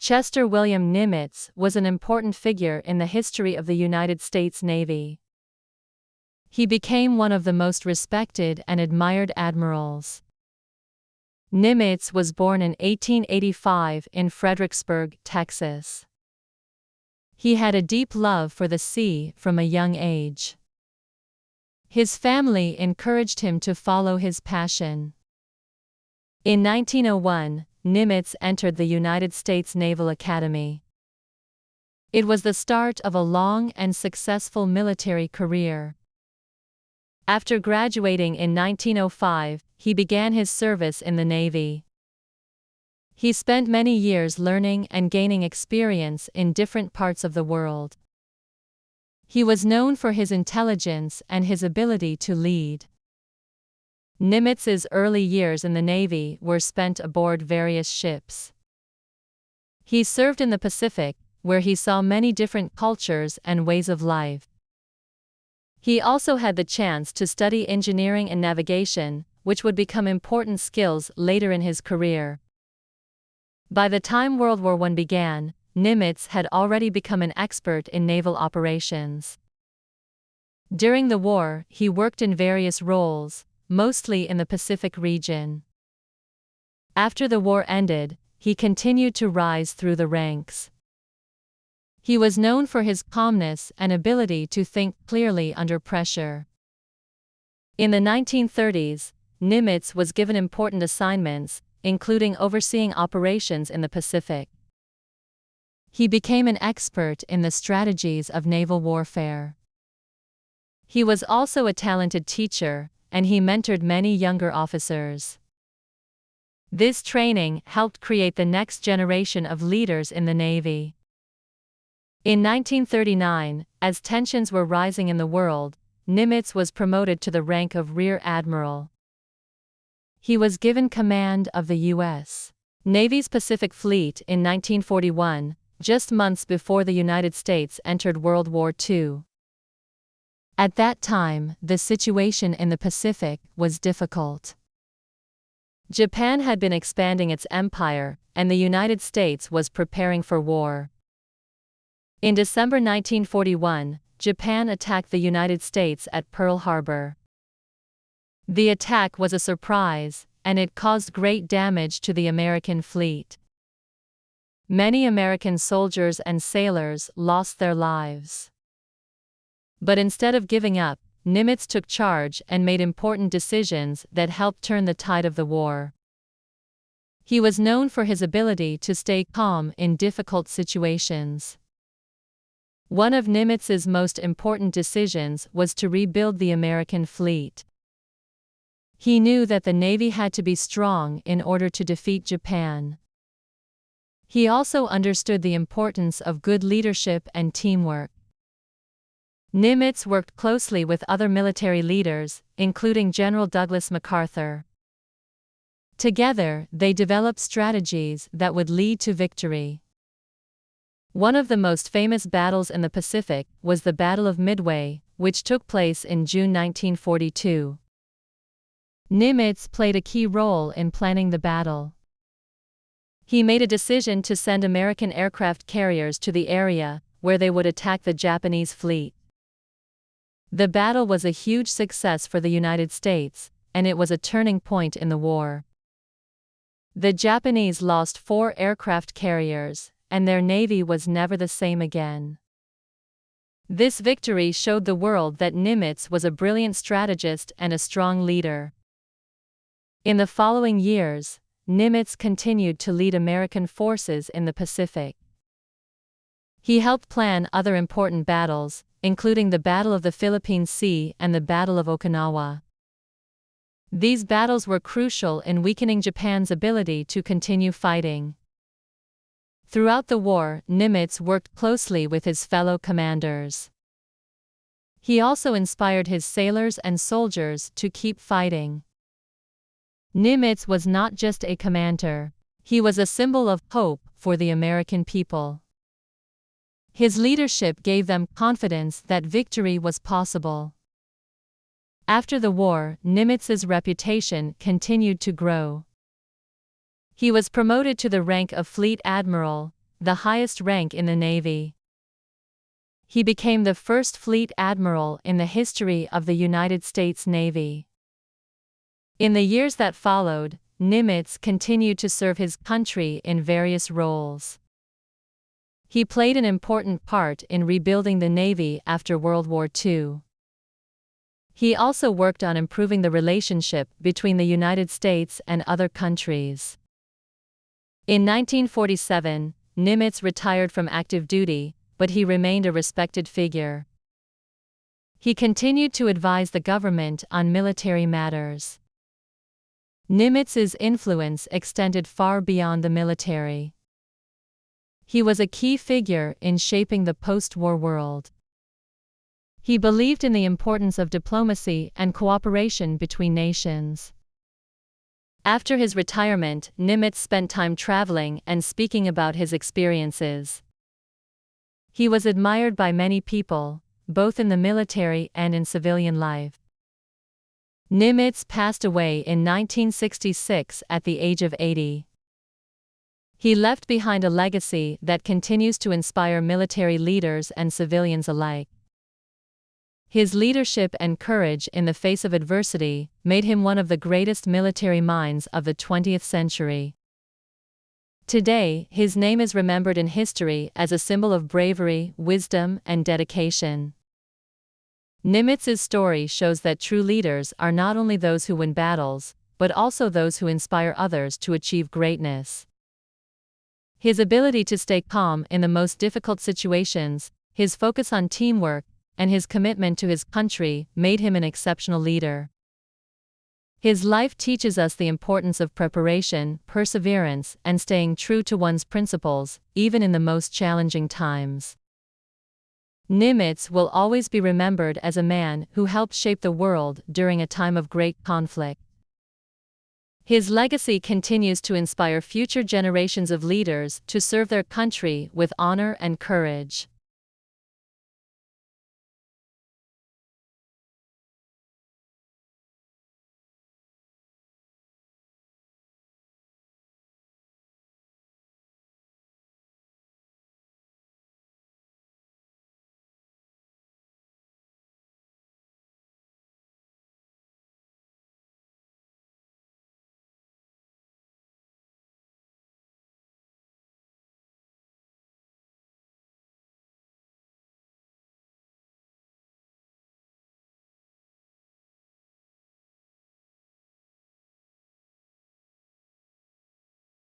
Chester William Nimitz was an important figure in the history of the United States Navy. He became one of the most respected and admired admirals. Nimitz was born in 1885 in Fredericksburg, Texas. He had a deep love for the sea from a young age. His family encouraged him to follow his passion. In 1901, Nimitz entered the United States Naval Academy. It was the start of a long and successful military career. After graduating in 1905, he began his service in the Navy. He spent many years learning and gaining experience in different parts of the world. He was known for his intelligence and his ability to lead. Nimitz's early years in the Navy were spent aboard various ships. He served in the Pacific, where he saw many different cultures and ways of life. He also had the chance to study engineering and navigation, which would become important skills later in his career. By the time World War I began, Nimitz had already become an expert in naval operations. During the war, he worked in various roles, mostly in the Pacific region. After the war ended, he continued to rise through the ranks. He was known for his calmness and ability to think clearly under pressure. In the 1930s, Nimitz was given important assignments, including overseeing operations in the Pacific. He became an expert in the strategies of naval warfare. He was also a talented teacher, and he mentored many younger officers. This training helped create the next generation of leaders in the Navy. In 1939, as tensions were rising in the world, Nimitz was promoted to the rank of Rear Admiral. He was given command of the U.S. Navy's Pacific Fleet in 1941, just months before the United States entered World War II. At that time, the situation in the Pacific was difficult. Japan had been expanding its empire, and the United States was preparing for war. In December 1941, Japan attacked the United States at Pearl Harbor. The attack was a surprise, and it caused great damage to the American fleet. Many American soldiers and sailors lost their lives. But instead of giving up, Nimitz took charge and made important decisions that helped turn the tide of the war. He was known for his ability to stay calm in difficult situations. One of Nimitz's most important decisions was to rebuild the American fleet. He knew that the Navy had to be strong in order to defeat Japan. He also understood the importance of good leadership and teamwork. Nimitz worked closely with other military leaders, including General Douglas MacArthur. Together, they developed strategies that would lead to victory. One of the most famous battles in the Pacific was the Battle of Midway, which took place in June 1942. Nimitz played a key role in planning the battle. He made a decision to send American aircraft carriers to the area, where they would attack the Japanese fleet. The battle was a huge success for the United States, and it was a turning point in the war. The Japanese lost 4 aircraft carriers, and their navy was never the same again. This victory showed the world that Nimitz was a brilliant strategist and a strong leader. In the following years, Nimitz continued to lead American forces in the Pacific. He helped plan other important battles, including the Battle of the Philippine Sea and the Battle of Okinawa. These battles were crucial in weakening Japan's ability to continue fighting. Throughout the war, Nimitz worked closely with his fellow commanders. He also inspired his sailors and soldiers to keep fighting. Nimitz was not just a commander, he was a symbol of hope for the American people. His leadership gave them confidence that victory was possible. After the war, Nimitz's reputation continued to grow. He was promoted to the rank of Fleet Admiral, the highest rank in the Navy. He became the first fleet admiral in the history of the United States Navy. In the years that followed, Nimitz continued to serve his country in various roles. He played an important part in rebuilding the Navy after World War II. He also worked on improving the relationship between the United States and other countries. In 1947, Nimitz retired from active duty, but he remained a respected figure. He continued to advise the government on military matters. Nimitz's influence extended far beyond the military. He was a key figure in shaping the post-war world. He believed in the importance of diplomacy and cooperation between nations. After his retirement, Nimitz spent time traveling and speaking about his experiences. He was admired by many people, both in the military and in civilian life. Nimitz passed away in 1966 at the age of 80. He left behind a legacy that continues to inspire military leaders and civilians alike. His leadership and courage in the face of adversity made him one of the greatest military minds of the 20th century. Today, his name is remembered in history as a symbol of bravery, wisdom, and dedication. Nimitz's story shows that true leaders are not only those who win battles, but also those who inspire others to achieve greatness. His ability to stay calm in the most difficult situations, his focus on teamwork, and his commitment to his country made him an exceptional leader. His life teaches us the importance of preparation, perseverance, and staying true to one's principles, even in the most challenging times. Nimitz will always be remembered as a man who helped shape the world during a time of great conflict. His legacy continues to inspire future generations of leaders to serve their country with honor and courage.